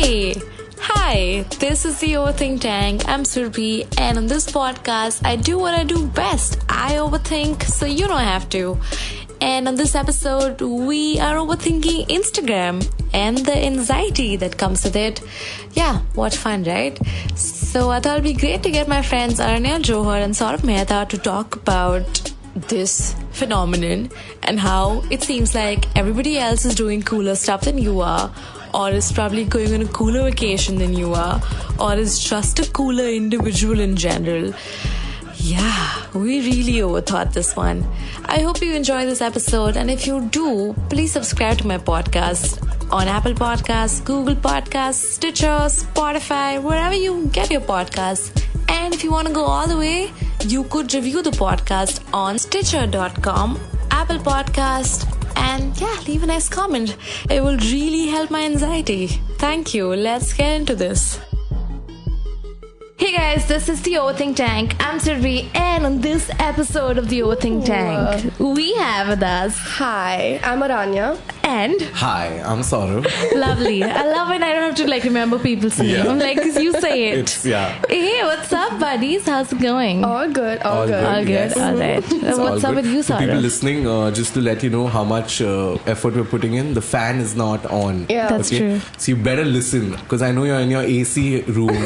Hey! Hi, this is the Overthink Tank. I'm Surbhi, and on this podcast, I do what I do best. I overthink, so you don't have to. And on this episode, we are overthinking Instagram and the anxiety that comes with it. Yeah, what fun, right? So I thought it'd be great to get my friends Aranya Johar and Saurav Mehta to talk about this phenomenon and how it seems like everybody else is doing cooler stuff than you are, or is probably going on a cooler vacation than you are, or is just a cooler individual in general. Yeah, we really overthought this one. I hope you enjoy this episode, and if you do, please subscribe to my podcast on Apple Podcasts, Google Podcasts, Stitcher, Spotify, wherever you get your podcasts. And if you want to go all the way, you could review the podcast on Stitcher.com, Apple Podcast, and yeah, leave a nice comment. It will really help my anxiety. Thank you. Let's get into this. Hey guys, this is the Overthink Tank. I'm Surbhi, and on this episode of the Overthink Tank, we have with us... Hi, I'm Aranya. And... Hi, I'm Saurav. Lovely. I love when I don't have to remember people's names. I'm like, you say it. Hey, what's up, buddies? How's it going? All good. All good. Yes. All right. What's up with you, Saurav? For people listening, just to let you know how much effort we're putting in, the fan is not on. Yeah. That's true. So you better listen, because I know you're in your AC room.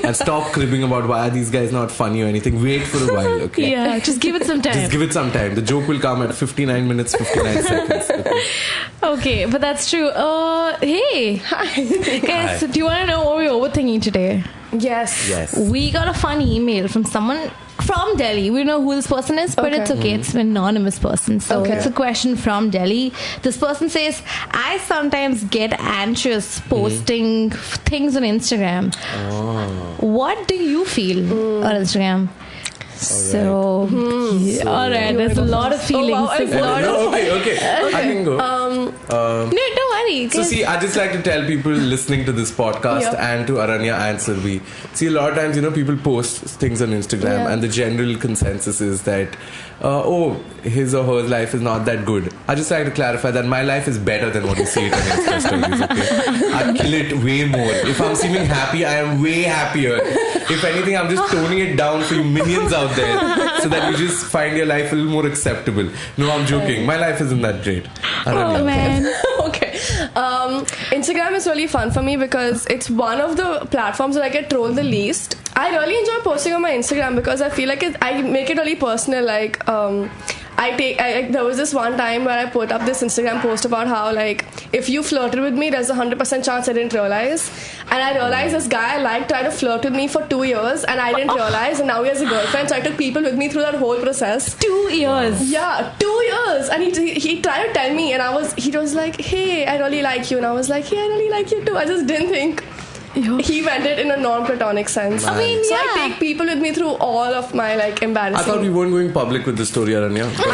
And stop cribbing about why are these guys not funny or anything. Wait for a while, okay? Yeah, just give it some time. Just give it some time. The joke will come at 59 minutes, 59 seconds. Okay, but that's true. Hey. Hi. Guys, do you want to know what we're overthinking today? Yes. We got a fun email from someone from Delhi. We don't know who this person is, but it's okay. It's an anonymous person. So it's a question from Delhi. This person says, I sometimes get anxious posting things on Instagram. What do you feel on Instagram? So, alright, there's a lot of feelings. Okay. I can go. No, don't worry. So see, I just like to tell people listening to this podcast and to Aranya and Surbhi. See, a lot of times, people post things on Instagram and the general consensus is that, his or her life is not that good. I just like to clarify that my life is better than what you see it on Insta stories, okay? I kill it way more. If I'm seeming happy, I am way happier. If anything, I'm just toning it down for you minions out there so that you just find your life a little more acceptable. No, I'm joking. My life isn't that great. Oh, man. Okay. Instagram is really fun for me because it's one of the platforms that I get trolled the least. I really enjoy posting on my Instagram because I feel like I make it really personal. There was this one time where I put up this Instagram post about how if you flirted with me, there's a 100% chance I didn't realize. And I realized this guy I liked tried to flirt with me for 2 years and I didn't realize, and now he has a girlfriend. So I took people with me through that whole process. 2 years. Yeah, 2 years. And he tried to tell me, and he was like, hey, I really like you. And I was like, hey, I really like you too. I just didn't think he meant it in a non-platonic sense. I mean, so I take people with me through all of my embarrassing. I thought we weren't going public with the story, Aranya. But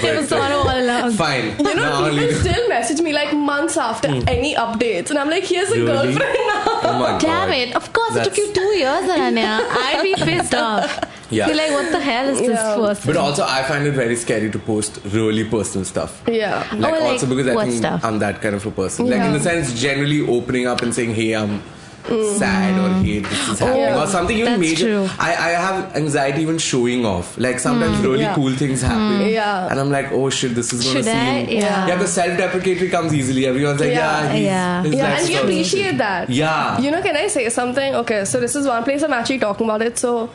It was all along. Fine. People still message me months after any updates, and I'm like, he has a girlfriend now. Oh my God. Damn it. Of course, it took you 2 years, Aranya. I'd be pissed off. Yeah. Feel like, what the hell is this person? But also, I find it very scary to post really personal stuff. Yeah. Also because I think stuff? I'm that kind of a person. In the sense, generally opening up and saying, hey, I'm sad, or hey, this is happening, or something even major. True. I have anxiety even showing off. Sometimes really cool things happen. And I'm like, oh shit, this is going to seem... Yeah, because self-deprecatory comes easily. Everyone's like, his life's and you appreciate that. Yeah. Can I say something? Okay, so this is one place I'm actually talking about it. So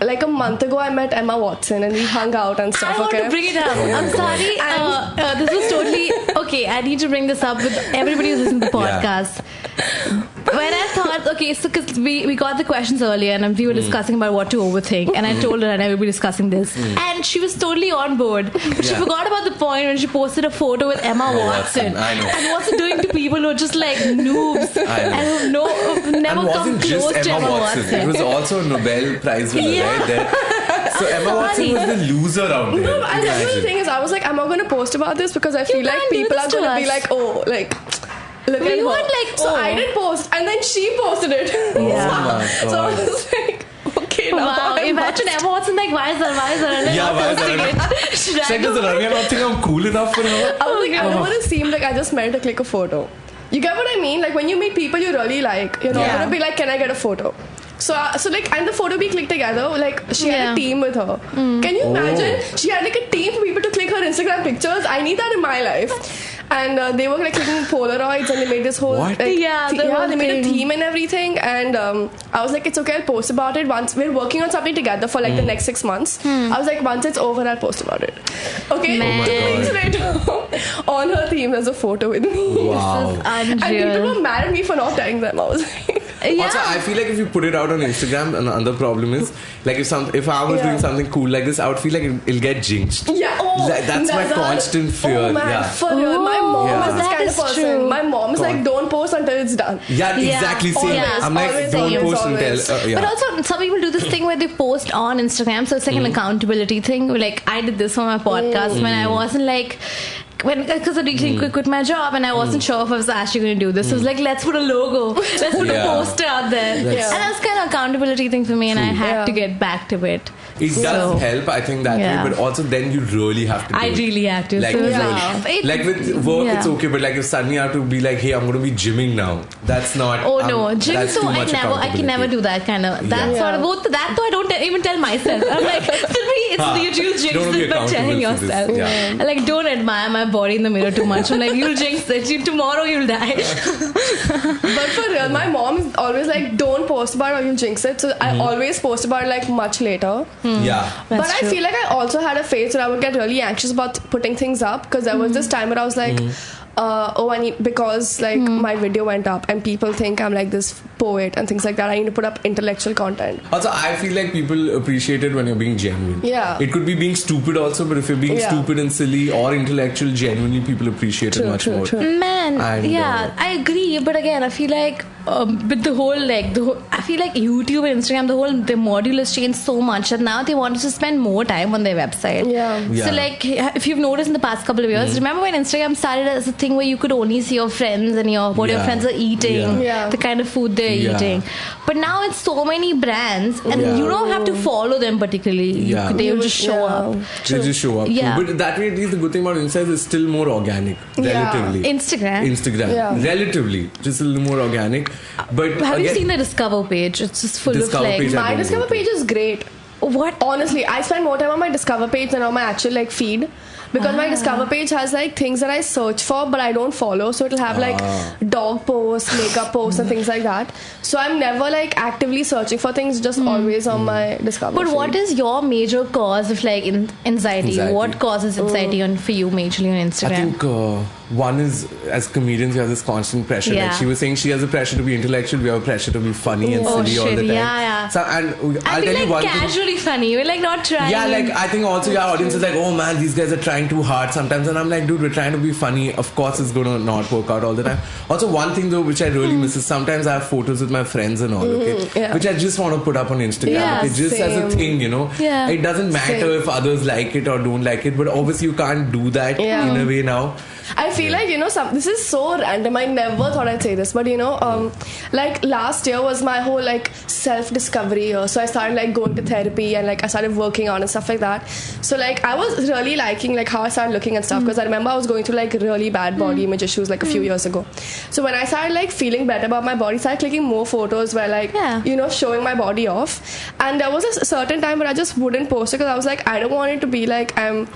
a month ago I met Emma Watson and we hung out and stuff. I want to bring it up. I'm sorry. This was totally... Okay, I need to bring this up with everybody who's listening to the podcast. When I thought, so because we got the questions earlier and we were discussing about what to overthink, and I told her and I will be discussing this, and she was totally on board. But she forgot about the point when she posted a photo with Emma Watson. I know. And what's it doing to people who are just noobs and who've never come close to Emma Watson. It was also a Nobel Prize winner, right there. So Emma Watson was the loser out there. No, I remember the thing is, I was like, I'm not going to post about this because I feel like people are going to be like, look at her. So I didn't post, and then she posted it. Oh my God. So I was like, okay, now wow, imagine Emma Watson why is that? Yeah, why is that? Check this out. I don't think I'm cool enough for her. I was like, I don't want to seem like I just meant to click a photo. You get what I mean? Like when you meet people you really like, you're not gonna be like, can I get a photo? So like, and the photo we clicked together, like she had a team with her. Can you imagine? She had like a team for people to click her Instagram pictures. I need that in my life. And they were like clicking Polaroids, and they made this whole like, they made a theme and everything. And I was like, it's okay, I'll post about it once we're working on something together for like the next 6 months. I was like, once it's over, I'll post about it. Okay, 2 weeks later, on her theme, there's a photo with me. Wow. This is unreal. And people were mad at me for not telling them. I was like. Also, I feel like if you put it out on Instagram, another problem is like if I was doing something cool like this, I would feel like it'll get jinxed. Yeah, that's my constant fear. Oh man, for real. My mom is this kind of person. True. My mom is like, don't post until it's done. Yeah, exactly. Same. Always, I'm like, always, don't always, post always. until. But also, some people do this thing where they post on Instagram, so it's like an accountability thing. Like I did this for my podcast when I wasn't like. Because I recently quit my job and I wasn't sure if I was actually going to do this. So I was like, let's put a logo, let's put a poster out there. And that's kind of accountability thing for me, and I had to get back to it. It does help, I think, that way, but also then you really have to do I really have to. Like, So like with work, it's okay, but like if suddenly I have to be like, hey, I'm going to be gymming now. That's not. Oh no, gym. That's So too much I can never do that kind of. That sort of. Both that though I don't even tell myself. I'm like, to me, it's you jinx it by telling yourself. Like, don't admire my body in the mirror too much. I'm like, you'll jinx it. Tomorrow you'll die. But for real, my mom is always like, don't post about it or you'll jinx it. So I always post about it like much later. Yeah. But I feel like I also had a phase where I would get really anxious about putting things up, because there was this time where I was like, I need, because like my video went up and people think I'm like this poet and things like that, I need to put up intellectual content. Also, I feel like people appreciate it when you're being genuine. Yeah. It could be being stupid also, but if you're being stupid and silly or intellectual, genuinely people appreciate it much more. Man, And, I agree. But again, I feel like with the whole I feel like YouTube and Instagram, the module has changed so much that now they want us to spend more time on their website. Yeah. So like, if you've noticed in the past couple of years, remember when Instagram started as a thing where you could only see your friends and what your friends are eating, the kind of food they're eating. But now it's so many brands, and you don't have to follow them particularly. They will just show up. They just show up. Yeah. But that way, at least the good thing about Insta is it's still more organic, relatively. Instagram. Relatively, just a little more organic. But have you seen the Discover page? It's just full of like. My Discover page is great. What? Honestly, I spend more time on my Discover page than on my actual like feed. Because my Discover page has like things that I search for but I don't follow, so it'll have like dog posts, makeup posts and things like that. So I'm never like actively searching for things, just always on my Discover But feed. what is your major cause of like anxiety? What causes anxiety for you majorly on Instagram? I think one is, as comedians, you have this constant pressure. Like she was saying, she has a pressure to be intellectual, we have a pressure to be funny and silly all the time. So, and I'll tell you one thing. Casually funny, we're like not trying. Yeah, like I think also your audience is like, oh man, these guys are trying too hard sometimes, and I'm like, dude, we're trying to be funny. Of course it's gonna not work out all the time. Also, one thing though which I really miss is sometimes I have photos with my friends and all, which I just want to put up on Instagram, just as a thing, it doesn't matter if others like it or don't like it, but obviously you can't do that in a way now. I feel like, this is so random. I never thought I'd say this, but like last year was my whole like self-discovery year. So I started like going to therapy and like I started working on and stuff like that. So like I was really liking like how I started looking and stuff, because I remember I was going through like really bad body image issues like a few years ago. So when I started like feeling better about my body, started clicking more photos where like showing my body off. And there was a certain time where I just wouldn't post it because I was like, I don't want it to be like I'm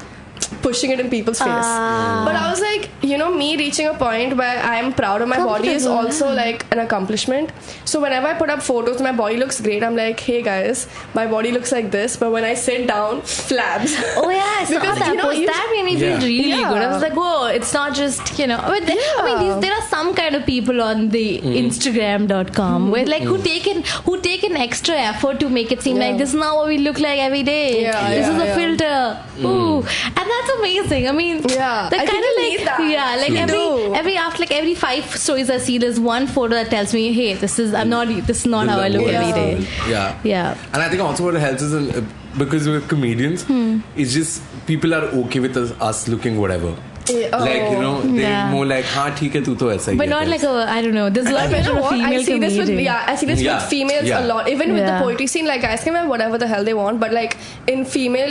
pushing it in people's face. But I was like, me reaching a point where I am proud of my body is also like an accomplishment. So whenever I put up photos, my body looks great. I'm like, hey guys, my body looks like this, but when I sit down, flabs. Oh yeah, I saw Because, that post. That made me feel really good. I was like, whoa, it's not just, but there are some kind of people on the Instagram.com where like who take an extra effort to make it seem like this is not what we look like every day. This is a filter. Ooh. And that's amazing. I mean, that kind of like every 5 stories I see, there's one photo that tells me, hey, this is not how I look every day. Yeah. And I think also what helps is because we're comedians, it's just people are okay with us looking whatever. Like, you know, they're Yeah. more like, हाँ ठीक है तू तो ऐसा ही But है, not best." like a, I don't know. There's a lot of pressure of female I see this with comedian. I see this Yeah. with females Yeah. a lot. Even with the Yeah. poetry scene, like guys can wear whatever the hell they want, but like in female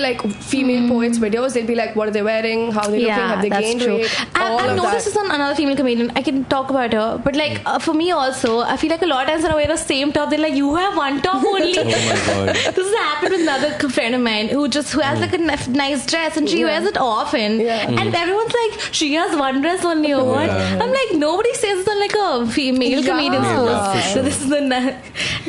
poets videos, they'll be like, what are they wearing? How are they looking? Have they that's gained true. weight? I've All of noticed that. this on another female comedian. I can talk about her, but like for me also, I feel like a lot of times when I wear the same top, they're like, "You have one top only." Oh my god. This has happened with another friend of mine who has like a nice dress and she wears it often, and everyone's like, "She has one dress only or what?" Yeah. I'm like, nobody says it on like a female comedian's Yeah, post. for So sure. this is the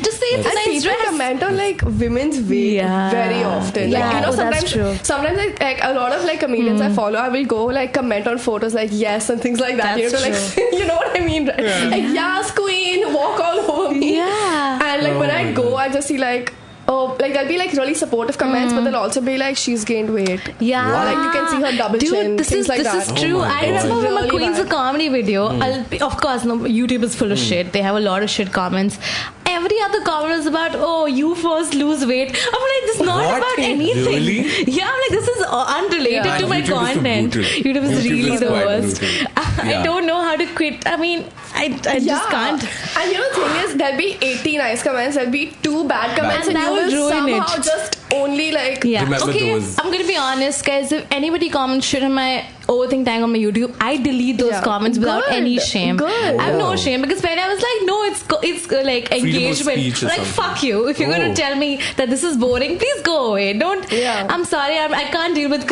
just say it's a And nice people dress. comment on like women's weight Yeah. very often. Yeah, Like, you know, that's true. sometimes like a lot of like comedians I follow, I will go like comment on photos like yes and things like that. That's you know, like you know what I mean, right? Like yes, queen, walk all over me. Yeah. And like when Oh I my go, God. I just see like. Oh, like there'll be like really supportive comments, but there'll also be like she's gained weight. Yeah, Or like you can see her double Dude, chin, this things is like this that. is true. Oh my I God. remember from a Really Queen's bad. of Comedy video. Of course, no, YouTube is full of shit. They have a lot of shit comments. Every other comment is about, oh, you first lose weight. I'm like, this is not What? about anything. Really? Yeah, I'm like, this is unrelated Yeah. to my YouTube is so content. brutal. YouTube is YouTube really is the quite worst. brutal. I Yeah. don't know how to quit. I mean, I just can't. And you know, the thing is, there'll be 80 nice comments, there'll be 2 bad comments, And and, that you will will ruin somehow it. just only like. Yeah. Remember Okay, those. I'm gonna be honest, guys. If anybody comments shit on my overthink tag on my YouTube, I delete those Yeah. comments without Good. any shame. Good. I have no Oh. shame because when I was like, no, it's like Freedom of engagement. speech or Like something. fuck you. If you're Oh. gonna tell me that this is boring, please go away. Don't. Yeah. I'm sorry. I can't deal with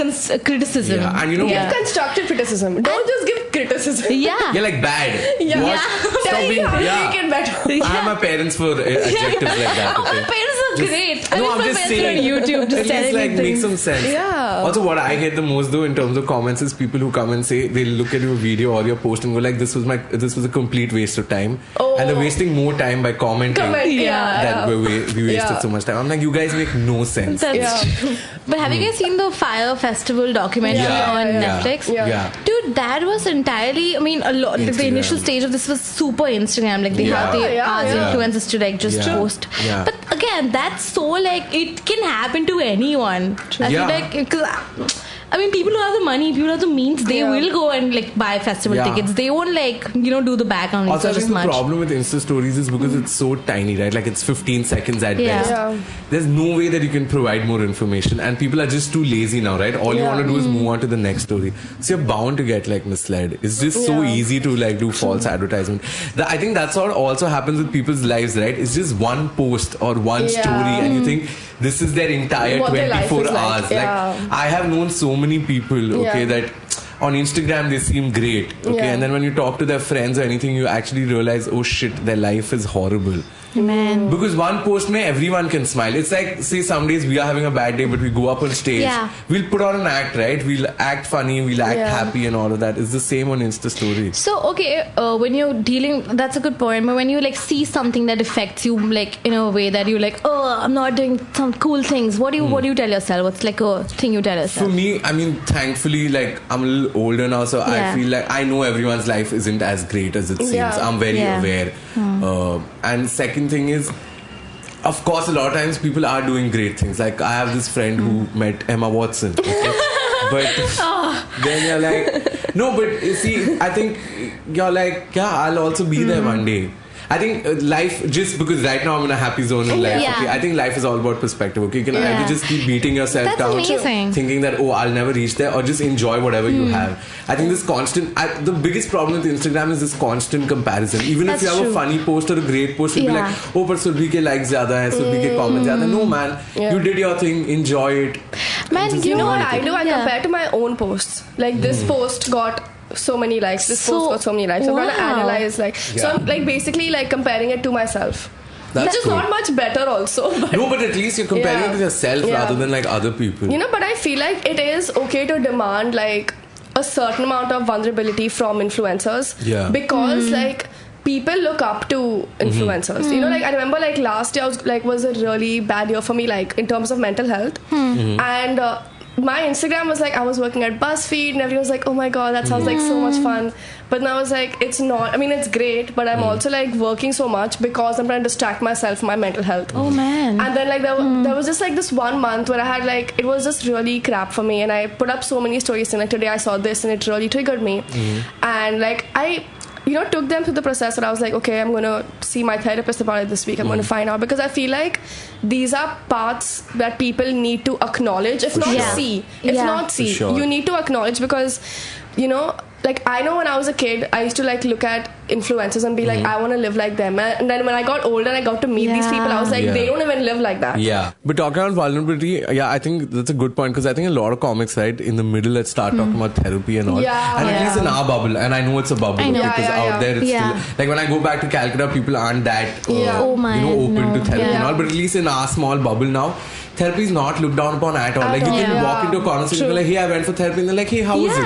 criticism. Yeah, and you know, Give constructive criticism. Don't just give criticism. Yeah. you're like bad. Yeah. What? Yeah. Stop Tell me being. how to Yeah. make it better. I have my parents for adjectives like that. Oh, my Okay. parents are great. I No, wish I'm my just parents were saying. on YouTube just At least telling like me make things. some sense. Yeah. Also, what I hate the most though in terms of comments is people who come and say they look at your video or your post and go like, "This was a complete waste of time," and they're wasting more time by commenting. Yeah. That we wasted Yeah. so much time. I'm like, you guys make no sense. That's Yeah. true. But have you guys seen the Fire Festival documentary Yeah. on Yeah. Netflix? Yeah. Dude, that was entirely. I mean, a lot. The Instagram. initial stage of this was super Instagram. Like they have the ask influencers to like just Yeah. post. Yeah. But again, that's so like it can happen to anyone. I feel Yeah. like because. I mean, people who have the money, people who have the means, they will go and like buy festival Yeah. tickets. They won't like do the background Also, I research as think the much. problem with Insta stories is because it's so tiny, right? Like it's 15 seconds at Yeah. best. Yeah. There's no way that you can provide more information, and people are just too lazy now, right? All you want to do is move on to the next story. So you're bound to get like misled. It's just so easy to like do false advertisement. I think that's what also happens with people's lives, right? It's just one post or one story, and you think this is their entire What their life 24 is like. hours. Yeah. Like I have known so many people, okay, that on Instagram they seem great, okay, and then when you talk to their friends or anything, you actually realize, oh shit, their life is horrible. Man. Because one post may everyone can smile. It's like, say some days we are having a bad day, but we go up on stage. Yeah. We'll put on an act, right? We'll act funny, we'll act Yeah. happy and all of that. It's the same on Insta story. So okay, when you're dealing, that's a good point. But when you like see something that affects you, like in a way that you like, oh, I'm not doing some cool things. What do you tell yourself? What's like a thing you tell yourself? For me, I mean, thankfully, like I'm a little older now, so I Yeah. feel like I know everyone's life isn't as great as it seems. Yeah. I'm very Yeah. aware. And second thing is, of course, a lot of times people are doing great things. Like I have this friend who met Emma Watson. Okay? But then you're like, no, but you see, I think you're like, yeah, I'll also be there one day. I think life, just because right now I'm in a happy zone in life, Yeah. okay, I think life is all about perspective, okay? You can Yeah. either just keep beating yourself That's down, amazing. thinking that, oh, I'll never reach there, or just enjoy whatever you have. I think this constant, the biggest problem with Instagram is this constant comparison. Even That's if you have true. a funny post or a great post, you'll be Yeah. like, oh, but Surbhi ke likes zyada hai, Surbhi ke comments zyada hai. No, man, you did your thing, enjoy it. Man, Just you You know know what I do? I Yeah. compare to my own posts. Like this post got so many likes. This So- post got so many likes. I'm trying to wow. analyze like so I'm like basically like comparing it to myself. That's Which is good. not much better also. But No, but at least you're comparing it with yourself Yeah. rather than like other people. you know, but I feel like it is okay to demand like a certain amount of vulnerability from influencers. Yeah. Because like people look up to influencers. You know, like I remember like last year was a really bad year for me, like in terms of mental health. And my Instagram was like, I was working at BuzzFeed and everyone was like, oh my god, that sounds like so much fun. But now I was like, it's not. I mean, it's great, but I'm also like working so much because I'm trying to distract myself from my mental health. Oh man. And then like there was just like this 1 month where I had like, it was just really crap for me, and I put up so many stories, and like today I saw this and it really triggered me. And like I took them through the process where I was like, okay, I'm going to see my therapist about it this week. I'm going to find out, because I feel like these are parts that people need to acknowledge, if not see. If not see, you need to acknowledge, because, like I know when I was a kid, I used to like look at influencers and be like, I want to live like them. And then when I got older and I got to meet these people, I was like, they don't even live like that. Yeah. But talking about vulnerability, I think that's a good point, because I think a lot of comics, right, in the middle, let's start talking about therapy and all. Yeah. And at least in our bubble, and I know it's a bubble, because out there it's still, like when I go back to Calcutta, people aren't that open to therapy and all. But at least in our small bubble now, therapy is not looked down upon at all. Like you can walk into a conversation and be like, hey, I went for therapy, and they're like, hey, how was it?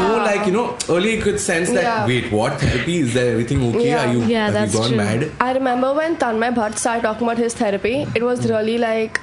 No, like, earlier you could sense that, wait, what therapy? Is there everything okay? Have you gone mad? I remember when Tanmay Bhatt started talking about his therapy, it was really like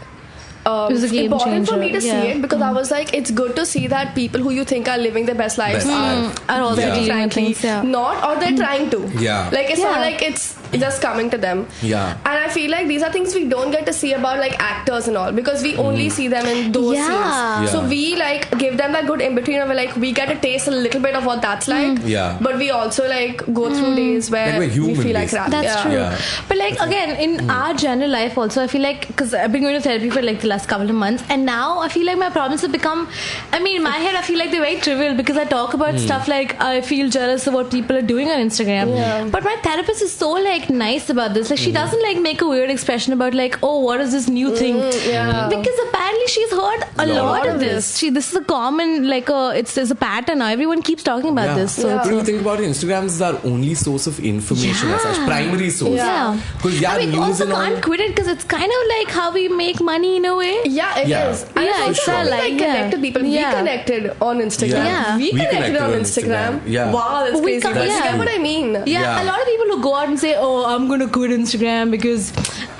it was a game important changer. for me to see it, because I was like, it's good to see that people who you think are living their best lives are also very things, not, or they're trying to. Like it's not like it's just coming to them. And I feel like these are things we don't get to see about like actors and all, because we only see them in those scenes. So we like give them that good in between where like we get to taste a little bit of what that's like. But we also like go through days where like we feel like crap. That's true. But like again, in our general life also, I feel like, because I've been going to therapy for like the last couple of months, and now I feel like my problems have become, I mean, in my head I feel like they're very trivial, because I talk about stuff like I feel jealous of what people are doing on Instagram. But my therapist is so like nice about this. Like she doesn't like make a weird expression about like, oh, what is this new thing? Because apparently she's heard a lot of this. This is a common it's a pattern now. Everyone keeps talking about this. So when you think about it, Instagram is our only source of information as such, primary source. Because I mean, also can't quit it, because it's kind of like how we make money in a way. Yeah, it is. And it's also like connect to people. We connected on Instagram. We connected on Instagram. Wow, that's crazy. You get what I mean? A lot of people who go out and say, oh, I'm going to quit Instagram, because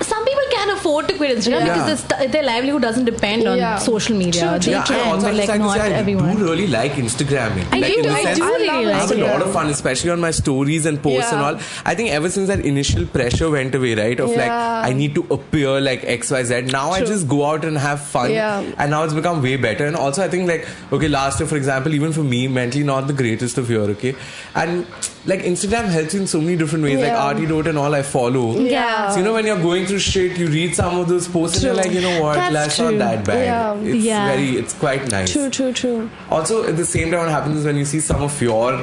some people can't afford to quit Instagram because their livelihood doesn't depend on social media. They can, but like not everyone. I do really like Instagramming. I do really like I have a lot of fun, especially on my stories and posts and all. I think ever since that initial pressure went away, right, of like I need to appear like XYZ, now I just go out and have fun, and now it's become way better. And also I think like, okay, last year for example, even for me, mentally not the greatest of year, okay, and like Instagram helps you in so many different ways, like Artie Dote and all I follow. So when you're going through shit, you read some of those posts and you're like, you know what, that's not that bad. It's quite nice. True. Also at the same time, what happens is when you see some of your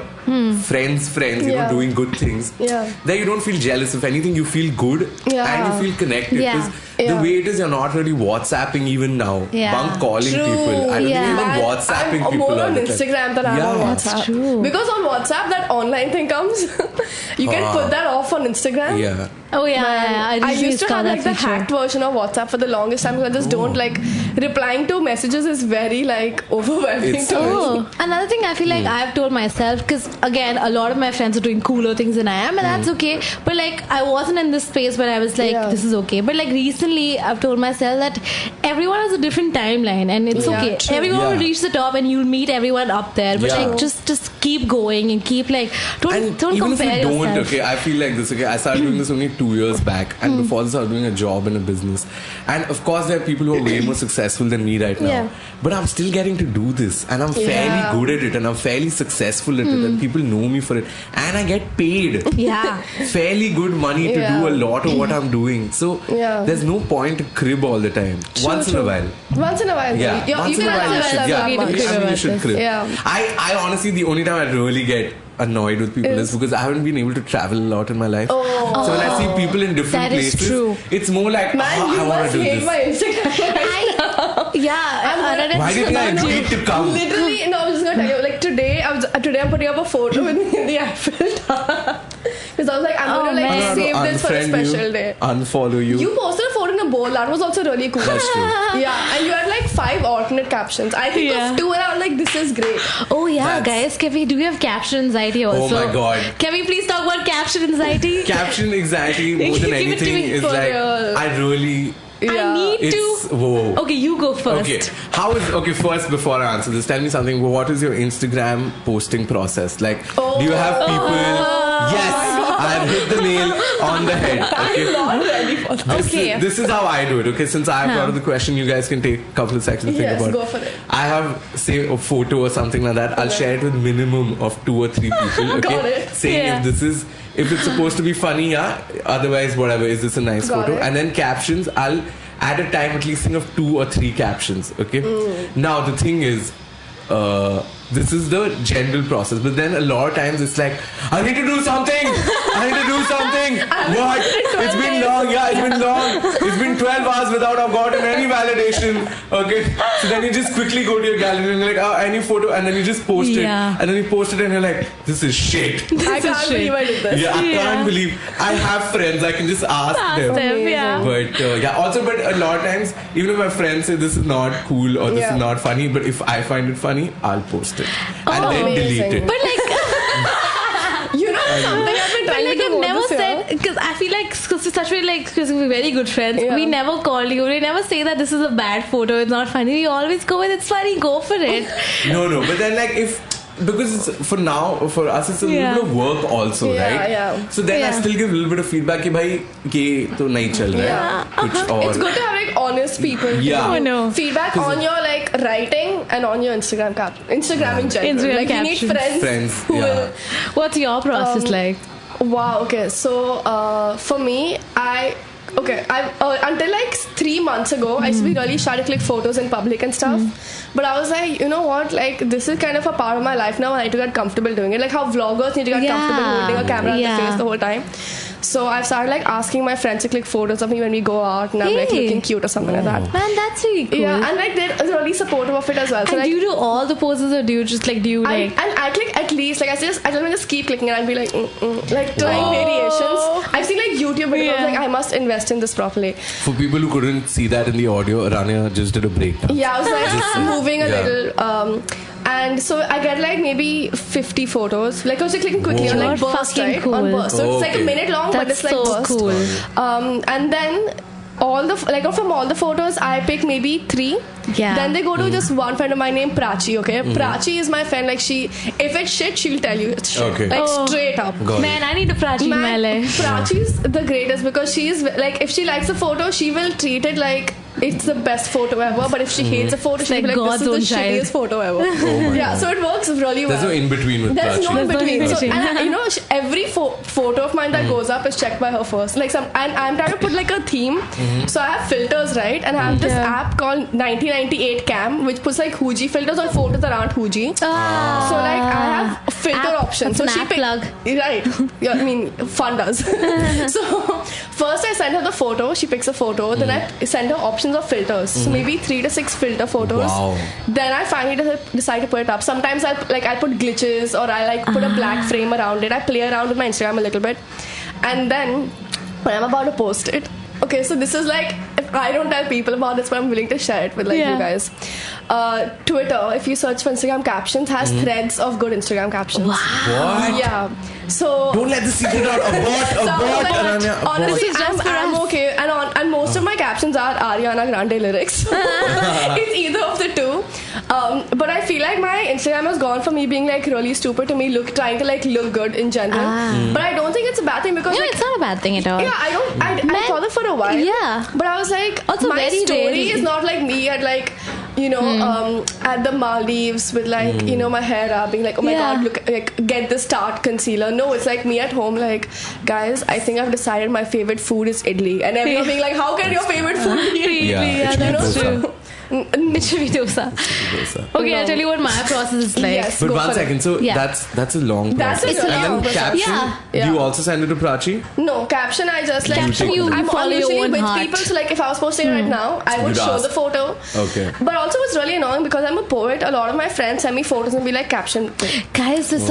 friends, doing good things, then you don't feel jealous. If anything, you feel good and you feel connected. Because the way it is, you're not really WhatsApping even now. Bunk calling people. I don't think even WhatsApppping I'm people. more on Instagram than I'm on WhatsApp. That's true. Because on WhatsApp, that online thing comes. You can put that off on Instagram. I used to have like the hacked version of WhatsApp for the longest time, because I just don't like replying to messages is very like overwhelming to me. Another thing I feel like I've told myself, because again a lot of my friends are doing cooler things than I am, and that's okay, but like I wasn't in this space where I was like this is okay, but like recently I've told myself that everyone has a different timeline and it's okay. Everyone will reach the top and you'll meet everyone up there, but like just keep going and keep like don't compare yourself. Okay, I feel like this. Okay, I started doing this only 2 years back, and before this I was doing a job in a business, and of course there are people who are way more successful than me right now, but I'm still getting to do this, and I'm fairly good at it, and I'm fairly successful at it, and people know me for it, and I get paid fairly good money to do a lot of what I'm doing. So there's no point to crib all the time. Once in a while, once in a while, you should crib. I honestly, the only time I really get annoyed with people is because I haven't been able to travel a lot in my life. So when I see people in different places, it's more like, I want to do this. My Instagram Why did I need to come? Literally, no, I was just gonna tell you. Like today I'm putting up a photo with me in the Eiffel Tower. Because I was like, I'm going to like save this for a special day. Unfollow you. You posted a photo in a bowl. That was also really cool. That's true. And you had like 5 alternate captions. I think of 2 and I was like, this is great. Guys, do we have caption anxiety also? Oh my god. Can we please talk about caption anxiety? Caption anxiety more than anything is like, I really Yeah. I need It's to. whoa. Okay, you go first. Okay, first before I answer this, tell me something. What is your Instagram posting process? Like, do you have people? Yes, I've hit the nail on the head. Okay. I'm not ready for that. Okay. This is how I do it. Okay, since I've thought of the question, you guys can take a couple of seconds to think Yes, about go it. for it. I have, say, a photo or something like that. I'll share it with minimum of 2 or 3 people. Okay, Got it. saying if it's supposed to be funny, yeah. Otherwise, whatever. Is this a nice Got photo? it. And then captions, I'll at a time at least think of 2 or 3 captions. Okay. Now the thing is, this is the general process, but then a lot of times it's like, I need to do something. What? It's been long. Yeah, it's been long. It's been 12 hours without I've gotten any validation. Okay. So then you just quickly go to your gallery and you're like, any photo, and then you just post it, and then you post it and you're like, this is shit. I can't believe I did this. Yeah, I can't believe. I have friends. I can just ask them. Yeah. But but a lot of times, even if my friends say this is not cool or this is not funny, but if I find it funny, I'll post it and then amazing. delete it. But like, You know something I've been but trying like to I've do never this year? said, because I feel like such way, like, because we're very good friends, Yeah. we never call you. We never say that this is a bad photo. It's not funny. We always go with it's funny. Go for it. No, but then like because it's, for us it's a little bit of work also, right? Yeah. So then I still give a little bit of feedback कि भाई ये तो नहीं चल रहा है कुछ और. It's good to have like honest people. Yeah. Oh, no. Feedback on your like writing and on your Instagram Instagram in general. Instagram like captions. you need friends who will. What's your process like? Wow. Okay. So for me, I until like 3 months ago, I used to be really shy to click photos in public and stuff. But I was like, you know what? Like this is kind of a part of my life now. I need to get comfortable doing it. Like how vloggers need to get comfortable holding a camera at the face the whole time. So I've started like asking my friends to click photos of me when we go out and I'm like looking cute or something like that. Man, that's really cool. Yeah, and like they're really supportive of it as well. So And like, do you do all the poses, or do you just like I click at least like I tell them just keep clicking and I'll be like like trying variations. I've seen like YouTube videos like I must invest in this properly. For people who couldn't see that in the audio, Aranya just did a breakdown. Yeah, I was like moving a little. And so I get like maybe 50 photos. Like I was clicking quickly on like You're burst, fucking right? cool. On burst. So it's like a minute long, but That's it's like so burst. cool. And then all the from all the photos I pick maybe 3. Yeah. Then they go to just one friend of mine named Prachi. Okay, Prachi is my friend. Like if it's shit, she'll tell you it's shit. Okay. Like straight up. Man, I need a Prachi in my life. Prachi's the greatest because she's like if she likes a photo, she will treat it like it's the best photo ever. But if she hates a photo, she'll be like God's this own is the child. shittiest photo ever. God. So it works really well. There's no in between with There's Prachi. no in between. There's no in So, between. and every photo of mine that goes up is checked by her first. Like and I'm trying to put like a theme. So I have filters, right? And I have this app called 1998 Cam, which puts like Huji filters on photos that aren't Huji. So like I have filter options. So That's she an app plug. Right. Yeah, I mean fun does. So first I send her the photo. She picks a photo. Then I send her options of filters. So maybe 3 to 6 filter photos. Wow. Then I finally decide to put it up. Sometimes I put glitches or I like put a black frame around it. I play around with my Instagram a little bit, and then when I'm about to post it, okay, so this is like if I don't tell people about this, but I'm willing to share it with like you guys. Twitter, if you search for Instagram captions, has threads of good Instagram captions. What? Yeah. So Don't let the secret out. Abort, Aranya. Abort. honestly, This is just for I'm us. okay. And most of my captions are Ariana Grande lyrics. It's either of the two. But I feel like my Instagram has gone from me being like really stupid to me trying to like look good in general. But I don't think it's a bad thing because No, like, it's not a bad thing at all. yeah, I thought it for a while. Yeah. But I was like, Also my very story rarely. is not like me at like, you know, at the Maldives with like, you know, my hair up, being like, oh my god, look, like get the Tarte concealer. No, it's like me at home, like, guys, I think I've decided my favorite food is idli, and everyone being like, how can your favorite food be idli? Yeah, it that's should be true. It should be dosa. Okay, I'll tell you what my process is like. Yes. But Go one for second, so Yeah. that's a long That's process. a long And then process. caption, Yeah. do you also send it to Prachi? No, caption I just like Caption you I'm follow your usually own with heart. people, so like if I was posting right now, I would You'd show ask. the photo. Okay. But also it's really annoying because I'm a poet. A lot of my friends send me photos and be like caption Guys, this is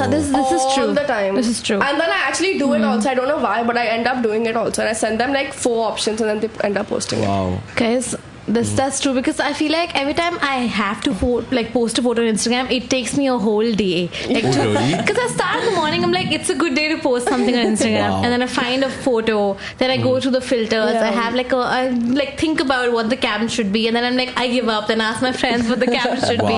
true. all the time. This is true. And then I actually do it also. I don't know why, but I end up doing it also. And I send them like 4 options and then they end up posting it. Wow. Guys, That's true, because I feel like every time I have to post a photo on Instagram, it takes me a whole day. Really? Because I start in the morning, I'm like, it's a good day to post something on Instagram, and then I find a photo, then I go through the filters, I have I think about what the caption should be, and then I'm like, I give up, then ask my friends what the caption should be,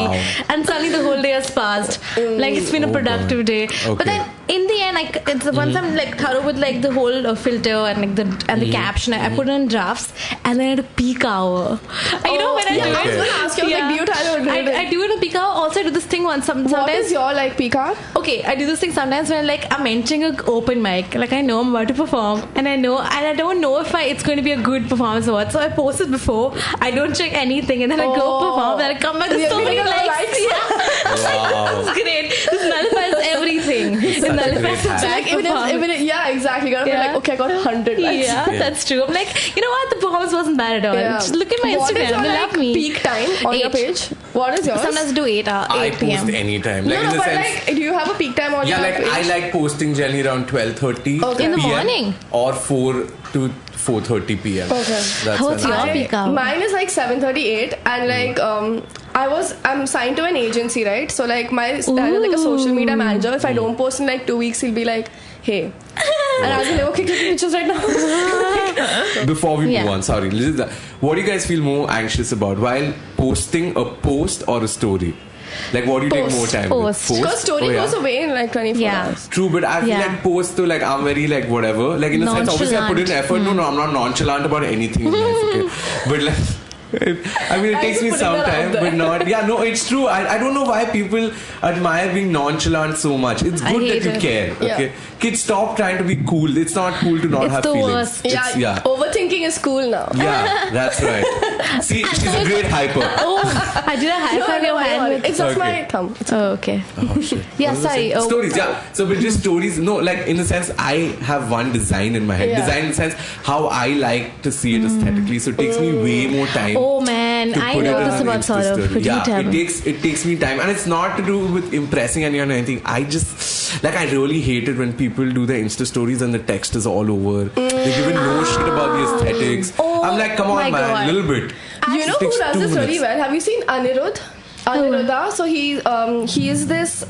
and suddenly the whole day has passed. Like, it's been a productive day. Okay. But then in the end, once I'm like thorough with like the whole filter and like the caption, I put it in drafts, and then at a peak hour, when I do it, I was going to ask you, like, do you try to do it? I do it at a peak hour. Also, I do this thing sometimes. What is your like peak hour? Okay, I do this thing sometimes when like I'm entering an open mic, like I know I'm about to perform, and I don't know if it's going to be a good performance or what. So I post it before. I don't check anything, and then I go perform. Then I come back, there's so many likes. Wow. This is great. This nullifies everything. It nullifies the back performance. Yeah, exactly. You gotta feel like, okay, I got 100 likes. Yeah, that's true. I'm like, you know what? The performance wasn't bad at all. Just look at my Instagram. What is your they love me. peak time on your page? What is yours? Sometimes I do 8 p.m. post anytime. No, but like, do you have a peak time on your page? I like posting generally around 12:30 in the PM morning, or 4 to 4:30 p.m. Okay. What's your peak hour? Mine is like 7:38, and like I'm signed to an agency, right? So like my dad is like a social media manager. If I don't post in like 2 weeks, he'll be like, hey. And I was like, okay, click pictures right now. Before we move on, sorry. What do you guys feel more anxious about while posting a post or a story? Like, what do you take more time with? Because story goes away in like 24 hours. True, but I feel like post though, like I'm very like whatever. Like in a sense, obviously I put in effort. No, I'm not nonchalant about anything in life, okay? But like, I mean, it takes me some time, but not. Yeah, no, it's true. I don't know why people admire being nonchalant so much. It's good that you care. Okay, kids, stop trying to be cool. It's not cool to not have feelings. Yeah, overthinking is cool now. Yeah, that's right. See, she's a great hyper. Oh, I did a high five your hand. It's just my thumb. Oh, okay. Oh shit. Yeah, sorry. Stories, yeah. So, but just stories. No, like in a sense, I have one design in my head. Design in the sense how I like to see it aesthetically. So it takes me way more time. Oh man, I know this about Saurav. Could you tell me? It takes me time, and it's not to do with impressing anyone or anything. I just I really hate it when people do their Insta stories and the text is all over. They're giving no shit about the aesthetics. I'm like, come on, man, a little bit. You know who does this really well? Have you seen Aniruddha? So he is this.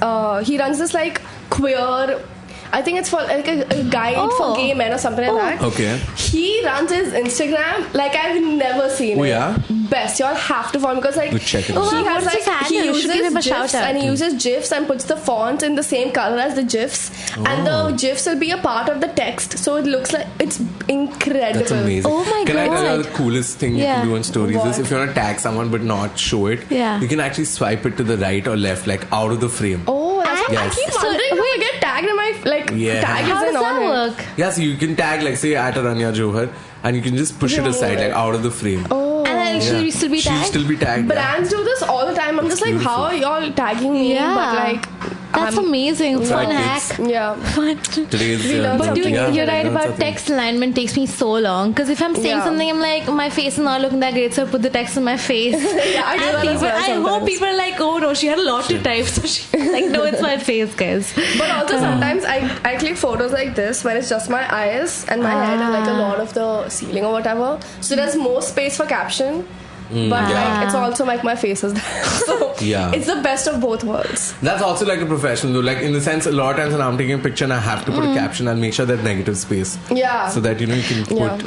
He runs this like queer. I think it's for like a guide for gay men or something like that. Okay. He runs his Instagram like I've never seen it. Yeah. Best. Y'all have to follow because like check it he has like he uses GIFs and puts the font in the same color as the GIFs, and the GIFs will be a part of the text, so it looks like it's incredible. That's amazing. Oh my god! Can I tell you the coolest thing you can do on stories is if you want to tag someone but not show it, you can actually swipe it to the right or left, like out of the frame. Oh, I keep wondering if I get tagged in my tag. How does that work? Yeah, so you can tag like say at Aranya Johar, and you can just push it aside like out of the frame. And then she'll still be tagged. She'll still be tagged. Brands do this all the time. I'm just like, how are y'all tagging me? Yeah. But like, that's amazing. Fun hack. Yeah. Fun. Today's but dude, you're right about text alignment takes me so long. Because if I'm saying something, I'm like, my face is not looking that great, so I put the text on my face. I hope people are like, oh no, she had a lot to type, so she's like, no, it's my face, guys. But also sometimes I click photos like this when it's just my eyes and my head and like a lot of the ceiling or whatever. So there's more space for caption. But like it's also like my face is there. So it's the best of both worlds. That's also like a professional though. Like in the sense a lot of times when I'm taking a picture and I have to put a caption, I'll make sure there's negative space. Yeah. So that you can put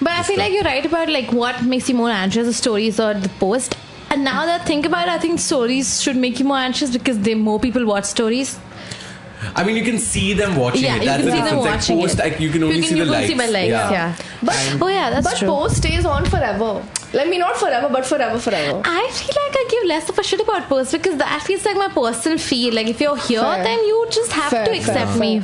But I feel like you're right about like what makes you more anxious, the stories or the post. And now that I think about it, I think stories should make you more anxious because more people watch stories. I mean, you can see them watching it. That's the difference. Like post, like, you can only see the likes. See my likes. But that's true. But post stays on forever. Let me not forever, but forever. I feel like I give less of a shit about posts because that feels like my personal feel. Like if you're here, then you just have to accept me.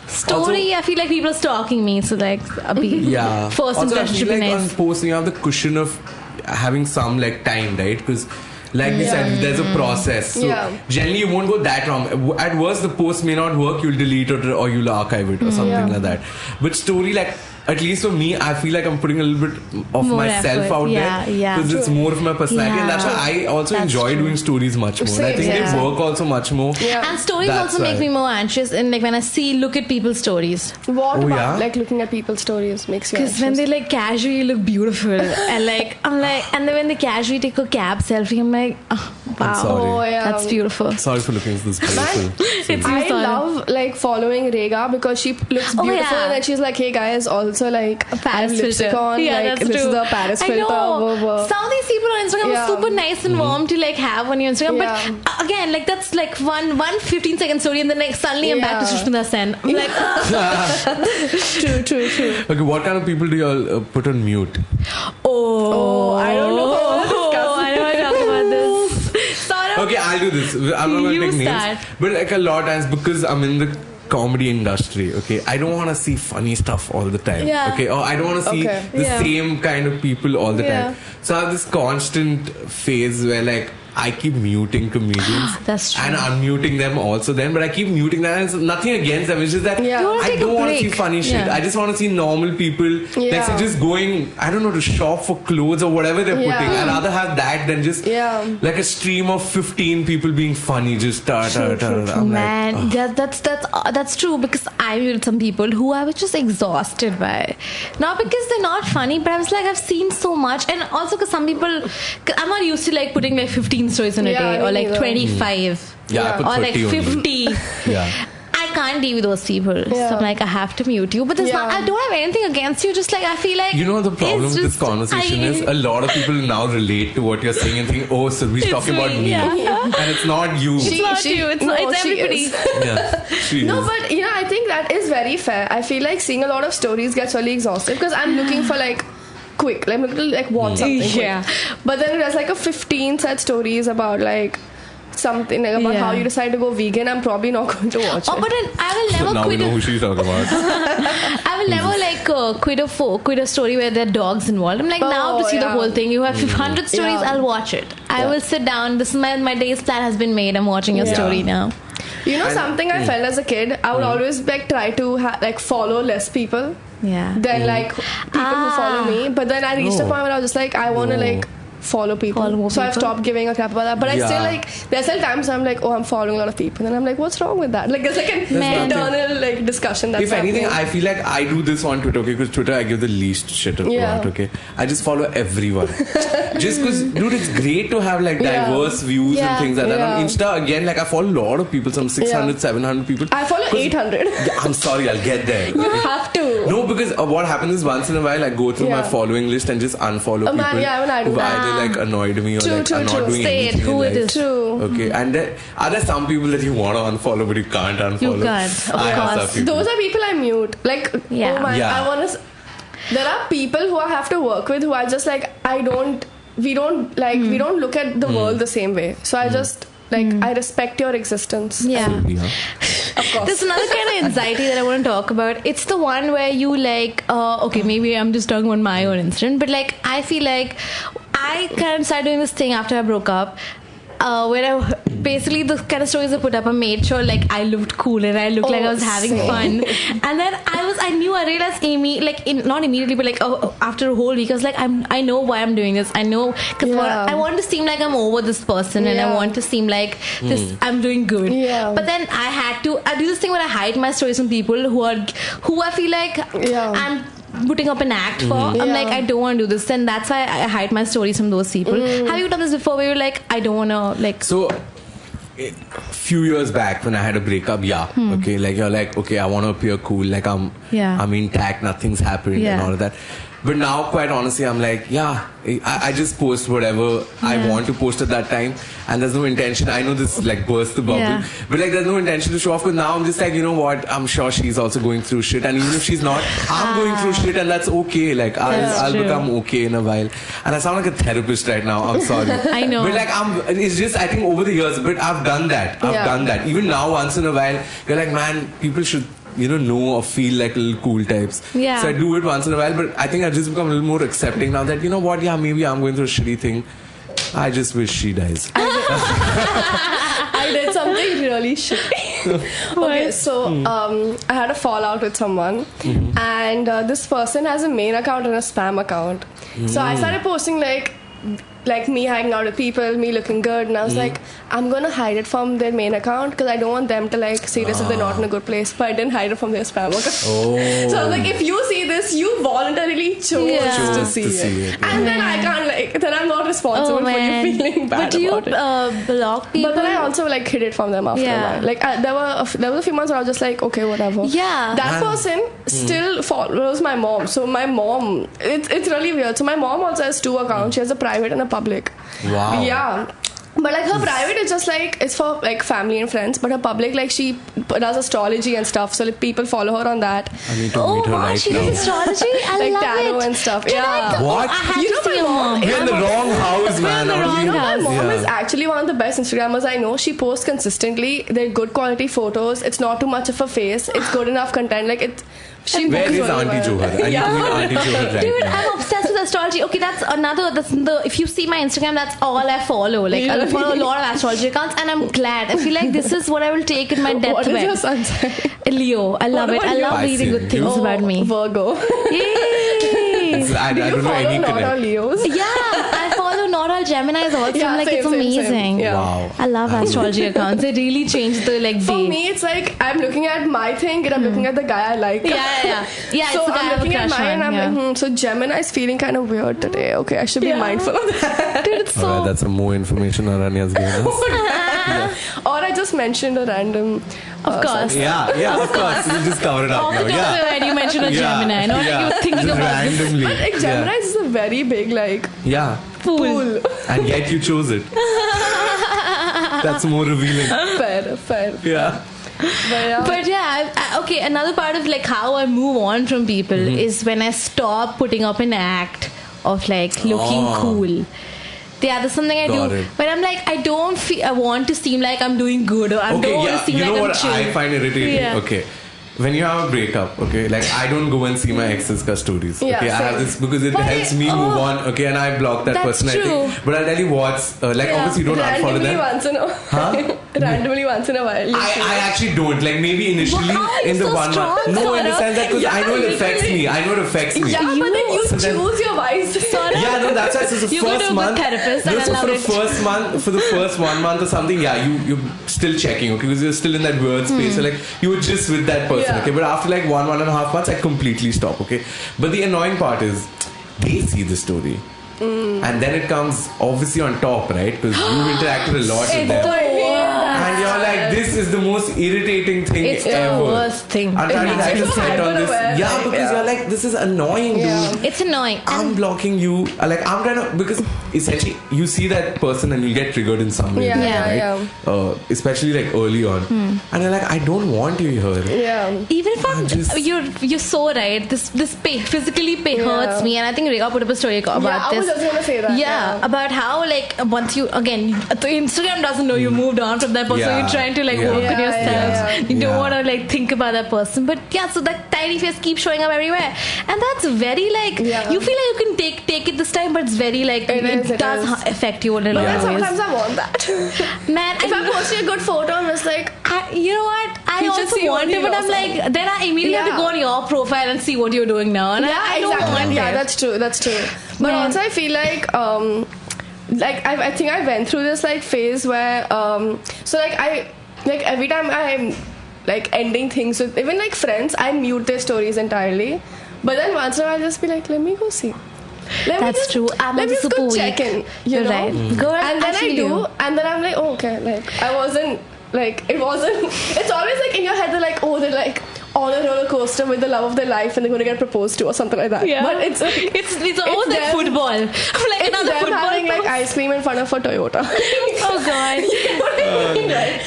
Story, also, I feel like people are stalking me, so like I'll be first impression should be nice. On posts, you have the cushion of having some like time, right? Because like we said, there's a process. So generally you won't go that wrong. At worst, the post may not work. You'll delete it or you'll archive it or something like that. But story, like at least for me, I feel like I'm putting a little bit of More myself effort. out Yeah, there yeah. because it's more of my personality, and that's why I also That's enjoy true. doing stories much more. Same, I think yeah. they work also much more. Yeah. And stories That's also make why. me more anxious, and like when I look at people's stories. What Oh, about yeah? like looking at people's stories makes you Because when anxious? they like casually look beautiful, and like I'm like, and then when they casually take a cab selfie, I'm like, oh, wow, sorry. Oh yeah. that's beautiful. Sorry for looking this beautiful. It's I you, sorry. love like following Rega because she looks Oh, beautiful yeah. and then she's like, hey guys, also like I have Paris lipstick filter. on. Yeah, like, that's this true. is the Paris I filter. know. Whoa. Some of these people on Instagram Yeah. are super nice and warm to like have on your Instagram, Yeah. but again, like that's like one 15-second story, and then like suddenly I'm back to Yeah. Sushmita Sen. I'm like, True. Okay, what kind of people do you all put on mute? Oh, I don't know if I wanna discuss I don't want to talk about this. Saurav, Okay, I'll do this. I'm not going You to take start. names. But like a lot of times, because I'm in the comedy industry, okay, I don't want to see funny stuff all the time. Yeah. Okay, or I don't want to see Okay. the Yeah. same kind of people all the Yeah. time. So I have this constant phase where like I keep muting comedians That's true. and unmuting them also then, but I keep muting them, and it's nothing against them. It's just that Yeah. You wanna I take a don't want to see break. funny shit. Yeah. I just want to see normal people like Yeah. say, just going, I don't know, to shop for clothes or whatever they're Yeah. putting. I'd rather have that than just Yeah. like a stream of 15 people being funny. Just I'm man, like, that's true, because I met some people who I was just exhausted by. Not because they're not funny, but I was like, I've seen so much, and also because some people, 'cause I'm not used to like putting like 15 stories in a Yeah, day, me or like neither. 25, yeah, I put or like 30 only. 50. Yeah. I can't deal with those people, Yeah. so I'm like, I have to mute you. But there's not, Yeah. I don't have anything against you. Just like I feel like You know the problem it's with this just- conversation is a lot of people now relate to what you're saying and think, oh, so he's It's talking about me, me, yeah. and it's not you. It's not She- you. It's no, it's she everybody. is. Yeah, she No, is. but I think that is very fair. I feel like seeing a lot of stories gets really exhaustive because I'm looking for like quick, like I'm looking to like watch something quick. Yeah. But then there's like a 15 set stories about like something like about Yeah. how you decide to go vegan. I'm probably not going to watch Oh, it. but then I will never Now we quit. know who she's talking about. I will never like quit a story where there are dogs involved. I'm like, now to see the yeah. whole thing. You have 100 stories. Yeah. I'll watch it. I will sit down. This is my day's plan has been made. I'm watching your Yeah. story now. You know And- something I felt as a kid, I would always like try to like follow less people Yeah. than like people who follow Ah. me. But then I reached a No. point where I was just like, I want to No. like follow people. Follow more so I've people. stopped giving a crap about that. But I still Yeah. like there's still times I'm like, oh, I'm following a lot of people, and I'm like, what's wrong with that? Like there's like an Man. internal like discussion that's If anything, happening. I feel like I do this on Twitter, okay? Because Twitter, I give the least shit about, Yeah. okay? I just follow everyone. Just because, dude, it's great to have like Yeah. diverse views Yeah. and things like that. On Yeah. Insta, again, like I follow a lot of people, some 600, 700 people. I follow 'Cause- 800. Yeah, I'm sorry, I'll get there. You have to. No, because what happens is once in a while I go through my Yeah. following list and just unfollow Man, people yeah, when I do who that. either like annoyed me or True, like true, are not true. doing Say it, anything who in it life. is. True. Okay, and are there some people that you want to unfollow but you can't unfollow? can't, of I have course. some people. Those are people I mute. Like, Yeah. oh my, Yeah. I want to. There are people who I have to work with who are just like, we don't look at the world the same way. So I just like, I respect your existence. Yeah. Yeah. Of course. There's another kind of anxiety that I want to talk about. It's the one where you like, okay, maybe I'm just talking about my own incident, but like, I feel like I kind of started doing this thing after I broke up. Where I basically the kind of stories I put up, I made sure like I looked cool and I looked like I was having same. fun. And then I realized Amy, like not immediately, but like after a whole week, I was like, I know why I'm doing this. I know because Yeah. I want to seem like I'm over this person, and I Yeah. want to seem like this. I'm doing good. Yeah. But then I do this thing where I hide my stories from people who I feel like Yeah. I'm putting up an act for. I'm Yeah. like, I don't want to do this, and that's why I hide my stories from those people. Have you done this before where you're like, I don't want to like So, a few years back when I had a breakup, okay, like you're like, okay, I want to appear cool, like I'm intact, nothing's happened and all of that. But now, quite honestly, I'm like, I just post whatever I want to post at that time, and there's no intention. I know this like burst the bubble, Yeah. but like there's no intention to show off. But now I'm just like, you know what? I'm sure she's also going through shit, and even if she's not, I'm going through shit, and that's okay. Like That's I'll true. become okay in a while. And I sound like a therapist right now. I'm sorry. I know. But like it's just I think over the years, but I've done that. I've Yeah. done that. Even now, once in a while, you're like, man, people should know or feel like little cool types. Yeah. So I do it once in a while, but I think I've just become a little more accepting now that, you know what, maybe I'm going through a shitty thing. I just wish she dies. I did something really shitty. Okay, so I had a fallout with someone, and this person has a main account and a spam account. So I started posting like me hanging out with people, me looking good, and I was like, I'm gonna hide it from their main account because I don't want them to like see this if they're not in a good place. But I didn't hide it from their spam account. So I was like, if you see this, you voluntarily chose to see it. And then I can't then I'm not responsible for you feeling bad. But do you about it. block people? But then I also like hid it from them after a while. Like there was a few months where I was just like, okay, whatever. Yeah. That person still follows my mom. So my mom, it's really weird. So my mom also has 2 accounts. She has a private and a public. Wow. Yeah. But like her private is just like it's for like family and friends, but her public like she does astrology and stuff, so like people follow her on that. I need to meet her right she now. does astrology? I Like love tarot it. and stuff. Can Yeah. What? I had You to know see my your mom- mom. You're in the wrong house, man. the wrong My mom is Yeah. actually one of the best Instagrammers I know. She posts consistently. They're good quality photos. It's not too much of a face. It's good enough content. Like it. She Where books is really Auntie well. Johar? I need to meet Auntie Johar right Dude, now. I'm obsessed with astrology. Okay, if you see my Instagram, that's all I follow. Like, I follow a lot of astrology accounts, and I'm glad. I feel like this is what I will take in my What deathbed. is your sun sign? Leo. I love What it. I about love you? reading good things Oh, about me. Virgo. Yay! I Do you don't know follow any not all connect. Leos? Yeah, I follow not all Geminis also. Yeah, I'm like, same, it's same, amazing. same. Yeah. Wow. I love astrology accounts. They really change the like For day. me, it's like I'm looking at my thing and I'm looking at the guy I like. Yeah. Yeah, So it's the guy I I'm have a looking at crush mine and on. I'm Yeah. like, so Gemini is feeling kind of weird today. Okay, I should be mindful of that. Dude, it's so. Alright, that's some more information Aranya's given us. Or I just mentioned a random. Of course. Yeah, of course. You just cover it up Off now. the top of your Yeah. head, you mentioned a Gemini. Not like you were thinking just about this. randomly. Like Gemini is a very big like Yeah. Fool. And yet you chose it. That's more revealing. fair. Yeah. But yeah, okay, another part of like how I move on from people is when I stop putting up an act of like looking cool. Yeah, that's something I Got do. it. But I'm like, I don't feel, I want to seem like I'm doing good, or I don't want to seem you like know I'm what chill. I find irritating? Yeah. Okay. When you have a breakup, okay, like I don't go and see my ex's stories. Yeah, okay, I have same. this because it But helps me move on. Okay, and I block that That's person. I true. think, but I'll tell you what's obviously you don't unfollow Randomly them. once in a Huh? randomly once in a while. you see. I actually don't. Like maybe initially Wow, you're in the so 1 strong, month. No, in the Saurav. sense that because I know it affects me. I know it affects me. Yeah, but then you So then- choose your vice. Saurav, Yeah, no, that's why. So the You go to first a good month, therapist, and I so love for the it. first month, for the first 1 month or something, yeah, you're still checking, okay, because you're still in that weird space. So like you were just with that person, Yeah. okay. But after like 1.5 months, I completely stop, okay. But the annoying part is they see the story. And then it comes obviously on top, right? Because you interacted a lot with them. And you're like, this is the most irritating thing It's the ever. worst thing. I'm trying to write a It's so thread on this. hyper-aware, Yeah, like, because yeah. you're like, this is annoying, Yeah. dude. it's annoying. I'm blocking you. Like I'm trying to, because essentially you see that person and you get triggered in some way, Yeah. right? Especially like early on, and you're like, I don't want you here. Yeah. Even if I'm just- you're so right. This physically hurts me, and I think Rega put up a story about Yeah, I was this. just gonna say that. Yeah, about how like once you again, the Instagram doesn't know you moved on from that person. Yeah. You're trying to like Yeah. work on Yeah, yourself. yeah. You don't Yeah. want to like think about that person. But yeah, so that tiny face keeps showing up everywhere, and that's very like Yeah. you feel like you can take it this time, but it's very like It does is. affect you in a But lot then of ways. sometimes I want that. Man, If I'm posting a good photo, I'm just like, you know what? I You should also see want only it, but I'm yourself. like, then I immediately have to Yeah. go on your profile and see what you're doing now. And I don't want Yeah, it. that's true. That's true. But Man. also, I feel like I think I went through this like phase where so like I like every time I'm like ending things with even like friends, I mute their stories entirely. But then once in a while, I'll just be like, let me go see. Let me That's just- true. I'm let me also just go super check weak. in. You You're know? right. Girl, and then I feel do, you. and then I'm like, oh, okay, like I wasn't like it wasn't. It's always like in your head, they're like, oh, they're like on a roller coaster with the love of their life, and they're going to get proposed to or something like that. Yeah. But it's It's almost like them- football. I'm like it's another them football. having like ice cream in front of a Toyota. Oh god.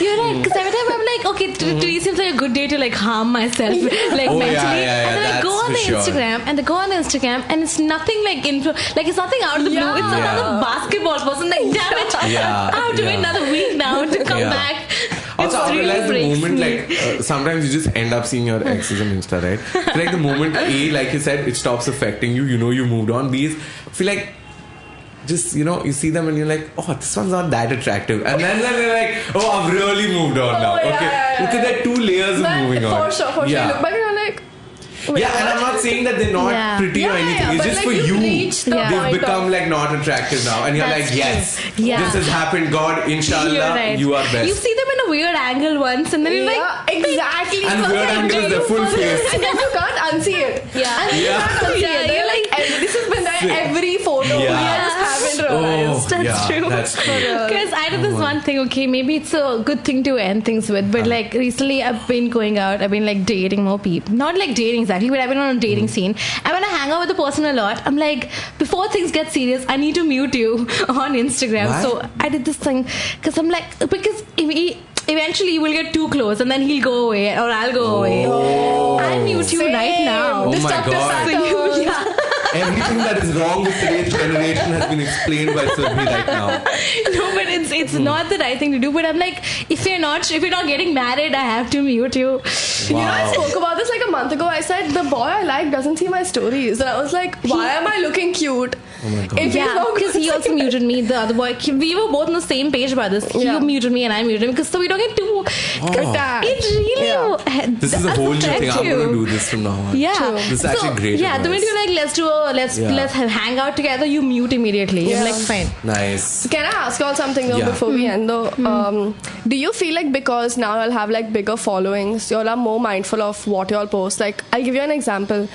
You're right. Because every time I'm like, okay, today seems like a good day to like harm myself, like Oh, yeah, mentally. yeah, And then I go that's on the for sure. Instagram, and they go on the Instagram, and it's nothing like like it's nothing out of the blue. It's Yeah. another basketball person. Like, damn it, Yeah, I have to wait yeah. another week now to come Yeah. back. Also, I really realize the breaks moment, me. like, sometimes you just end up seeing your exes on Insta, right? So, like, the moment A, like you said, it stops affecting you, you know you moved on. B is, I feel like just, you see them and you're like, oh, this one's not that attractive. And then they're like, oh, I've really moved on now. Okay. Because there are 2 layers of moving on. For sure. You look back and you're like, wait, and I'm not saying that they're not pretty or anything. It's just for you. They've become like not attractive now. And you're like, yes, this has happened. God, inshallah, you are best. You see them in a weird angle once and then you're like, exactly. And weird angles, the full face. And then you can't unsee it. You're like, this has been there every photo. I just haven't realized. That's true. That's true. Because I did this one thing, okay, maybe it's a good thing to end things with, but like recently I've been going out, I've been like dating more people. Not like dating exactly, but I've been on a dating scene. And when I hang out with the person a lot, I'm like, before things get serious, I need to mute you on Instagram. What? So I did this thing because I'm like, because eventually we'll get too close and then he'll go away or I'll go away. I'll mute you right now. Oh my God. Everything that is wrong with today's generation has been explained by Surbhi right now. No, but it's not the right thing to do. But I'm like, if you're not getting married, I have to mute you. Wow. I spoke about this like a month ago. I said the boy I like doesn't see my stories, and I was like, why am I looking cute? Oh my God. Because he also muted me. The other boy, we were both on the same page about this. He muted me and I muted him because so we don't get too attacked. It really. This is a whole new thing. I'm going to do this from now on. Yeah, this is actually great. Yeah, the minute you're like, let's hang out together, you mute immediately. You're like, fine. Nice. Can I ask you all something though before we end though? Do you feel like because now you'll have like bigger followings, you'll are more mindful of what you all post? Like, I'll give you an example.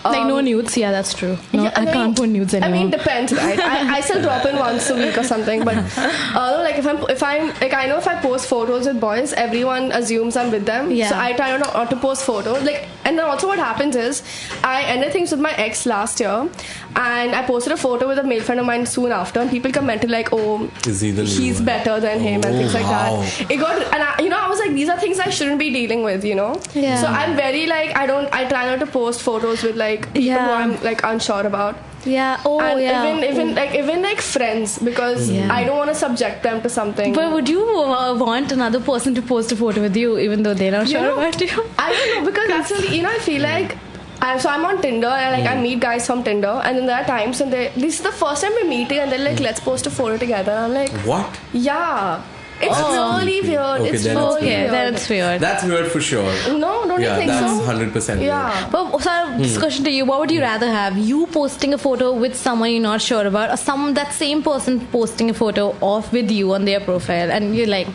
Like no nudes, that's true. No, I can't put nudes anymore. I mean, depends, right? I still drop in once a week or something, but like if I'm like, I know if I post photos with boys, everyone assumes I'm with them. So I try not to post photos. Like, and then also what happens is I ended things with my ex last year, and I posted a photo with a male friend of mine soon after, and people commented like, "Oh, he's better than him," and things like that. It got, and I was like, these are things I shouldn't be dealing with, So I'm very like, I try not to post photos with like people who I'm like unsure about. Even like friends, because I don't want to subject them to something. But would you want another person to post a photo with you even though they're not sure about you? I don't know, because actually I feel like I'm on Tinder and I meet guys from Tinder, and then there are times when this is the first time we're meeting and they're like, let's post a photo together. I'm like, what? Yeah. It's really weird. It's really weird. Then it's weird. That's weird for sure. No, don't you think so? That's 100% weird. Yeah. But this question to you, what would you rather have? You posting a photo with someone you're not sure about, or that same person posting a photo of with you on their profile and you're like,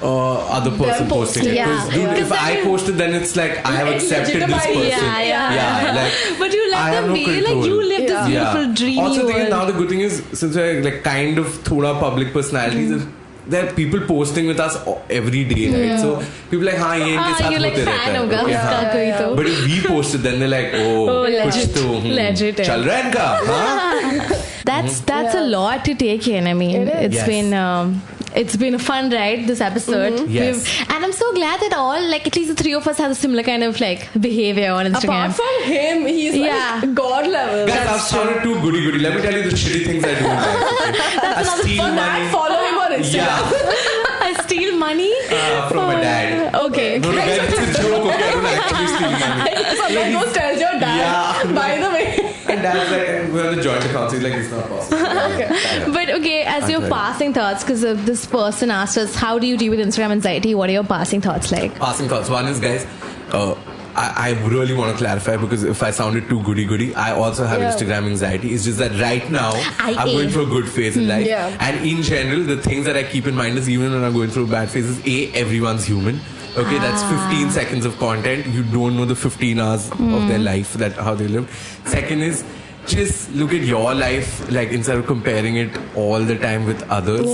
other person posting it. Because dude, if I post it, then it's like I have accepted this person. Like, but you let them be like, you live this beautiful dreamy also world. Now the good thing is, since we're like kind of thoda public personalities, there are people posting with us every day, right? So people like, हाँ ये इनके साथ होते रहते हैं. But if we post it, then they're like, कुछ तो legit चल रहा है इनका. That's a lot to take in. I mean, it's been a fun ride, this episode. Yes. And I'm so glad that at least the three of us have a similar kind of like behavior on Instagram. Apart from him, he's like God level. Guys, I've sounded too goody. Let me tell you the shitty things I do in life. I steal money. Follow him on Instagram. I steal money? From my dad. Okay. No, guys, it's a joke. Okay, I don't actually steal money. Somebody goes tells your dad. By the way. And dad's like, we're on the joint account, so he's like, it's not possible. But okay, as your passing thoughts, because this person asked us, how do you deal with Instagram anxiety? What are your passing thoughts like? Passing thoughts. One is, guys, I really want to clarify, because if I sounded too goody, I also have Instagram anxiety. It's just that right now I'm going through a good phase in life. And in general, the things that I keep in mind is, even when I'm going through a bad phase, is everyone's human. Okay, that's 15 seconds of content. You don't know the 15 hours of their life, how they live. Second is, just look at your life, like, instead of comparing it all the time with others.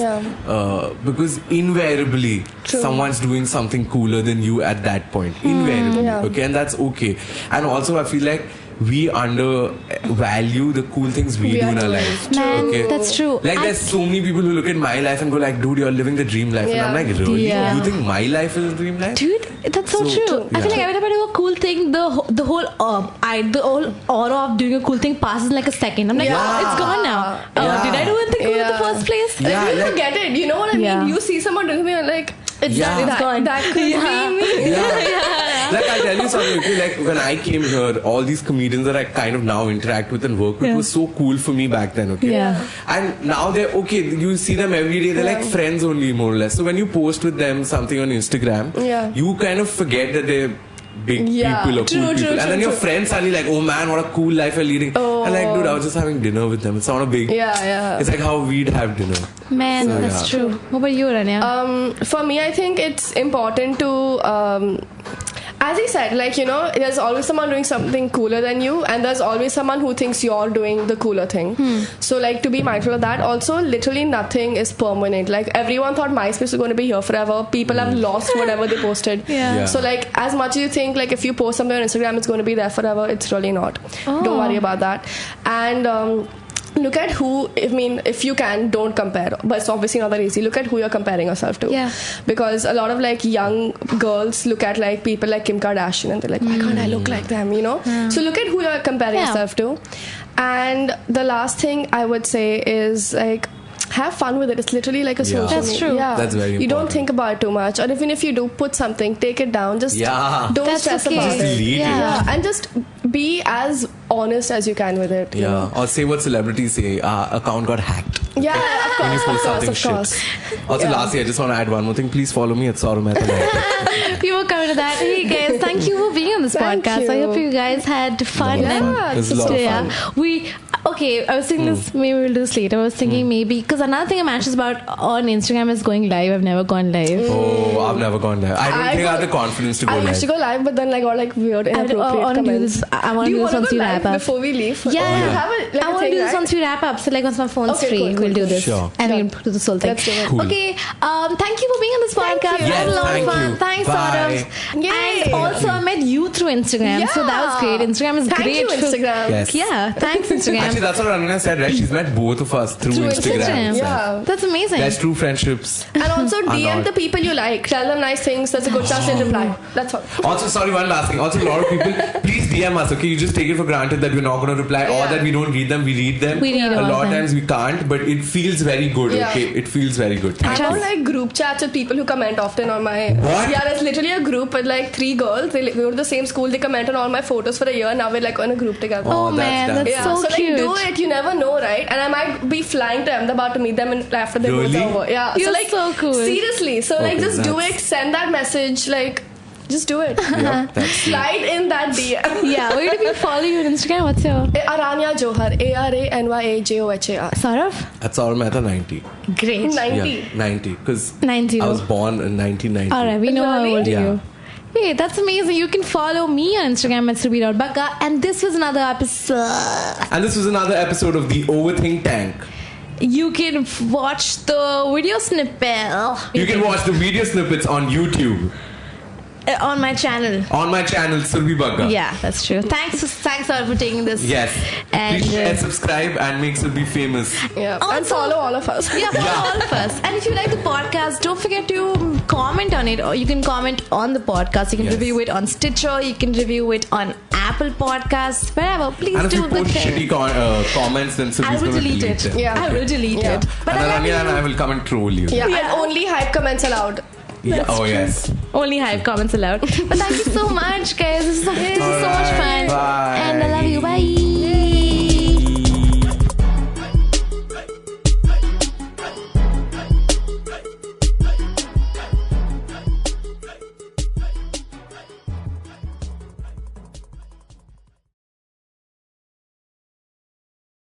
Because invariably, someone's doing something cooler than you at that point. Invariably. Okay, and that's okay. And also, I feel like we undervalue the cool things we do in our life. Man, that's true. Like, there's so many people who look at my life and go like, dude, you're living the dream life. And I'm like, really? You think my life is a dream life? Dude, that's so true. I feel like every time I do a cool thing, the whole aura of doing a cool thing passes in like a second. I'm like, it's gone now. Did I do anything cool in the first place? You forget it. You know what I mean? You see someone doing something, you're like, it's gone. That could be me. Like, I'll tell you something, okay? Like, when I came here, all these comedians that I kind of now interact with and work with was so cool for me back then, okay? Yeah. And now they're, okay, you see them every day, they're like friends only, more or less. So when you post with them something on Instagram, you kind of forget that they're big people or cool people. And then your friends suddenly like, oh man, what a cool life you're leading. And like, dude, I was just having dinner with them. It's not a big... It's like how we'd have dinner. Man, So, that's true. What about you, Aranya? For me, I think it's important to... as I said, like, you know, there's always someone doing something cooler than you, and there's always someone who thinks you're doing the cooler thing. So, like, to be mindful of that. Also, literally nothing is permanent. Like, everyone thought MySpace was going to be here forever. People have lost whatever they posted. So, like, as much as you think, like, if you post something on Instagram, it's going to be there forever, it's really not. Don't worry about that. And... look at who, I mean, if you can, don't compare. But it's obviously not that easy. Look at who you're comparing yourself to. Because a lot of like young girls look at like people like Kim Kardashian and they're like, why can't I look like them, you know? So look at who you're comparing yourself to. And the last thing I would say is like, have fun with it. It's literally like a social media. That's true. That's very important. You don't think about it too much. Or even if you do put something, take it down. Just don't stress about Just it. delete it. And just be as honest as you can with it. You know? Or say what celebrities say. Account got hacked. Yeah, of When you course, post something of course. shit. Also, lastly, I just want to add one more thing. Please follow me at Saurav Mehta. We will come to that. Hey guys, thank you for being on this Thank podcast. you. I hope you guys had fun. It was a lot of fun. I was thinking this, maybe we'll do this later. I was thinking maybe, because another thing I'm anxious about on Instagram is going live. I've never gone live. Oh, I've never gone live. I don't think I have the confidence to go I live. used to go live, but then like got like weird, inappropriate comments. I want to do this once we wrap up. Before we leave? Yeah. I I want to do this once we wrap up. So like once my phone's Okay, free, cool, we'll do this. Sure. And we'll do this whole thing. Let's do it. Cool. Okay. Thank you for being on this podcast. you. I had a lot of Yes, fun. thank you. Thanks, Bye. Saurav. Yay. And also I met you through Instagram. So that was great. Instagram is Thank great. you, Instagram. Yes. Yeah. Thanks, Instagram. Actually, that's what Aranya said, right? She's met both of us through Instagram. Yeah. That's amazing. That's true friendships. And also DM not. the people you like. Tell them nice things. There's a good chance they'll reply. That's all. Also, sorry, one last thing. Also, a lot of people, please DM us, okay? You just take it for granted that we're not going to reply or that we don't read them. We read them. We read a all lot of of them. times we can't, but it feels very good, okay? It feels very good. I Thank have you. like group chats with people who comment often on my... What? Yeah, there's literally a group with like 3 girls. They go to the same school. They comment on all my photos for a year. Now we're like on a group together. Oh, that's man, done. that's Yeah, so so cute. like do it. You never know, right? And I might be flying to Ahmedabad to meet them after they Really? go over. Yeah, You're so like so cool. seriously. So like Okay, just do that's- it. Send that message. Like just do it. Yeah, that's Slide in that DM. Yeah, where do people follow you on Instagram? What's your... Aranya Johar. ARANYAJOHAR. Saurav? That's Saurav Mehta 90. Great. 90. Yeah, 90. Because 90. I was born in 1990. Alright, we know how old Yeah. you. Hey, that's amazing. You can follow me on Instagram at Surbhi.Baka. And this was another episode. And this was another episode of the Overthink Tank. You can watch the video snippet You can watch the video snippets on YouTube. on my channel. On my channel, Surbhi Bagga. Yeah, that's true. Thanks Saurav for taking this. Yes. And, Please share, subscribe, and make Surbhi famous. Yeah. Also- And follow all of us. Yeah, follow all of us. And if you like the podcast, don't forget to comment on it. Or you can comment on the podcast. You can review it on Stitcher. You can review it on Apple Podcasts. Wherever. Please And if do you a good post thing. shitty comments, then I Surbhi's will going to delete it. them. Yeah. I will delete Yeah. it. But And I love Aranya and you. I will come and troll you. Yeah. Yeah. And only hype comments allowed. Yeah. Oh, yes. Only hype comments allowed. But thank you so much, guys. This is so much fun. Bye.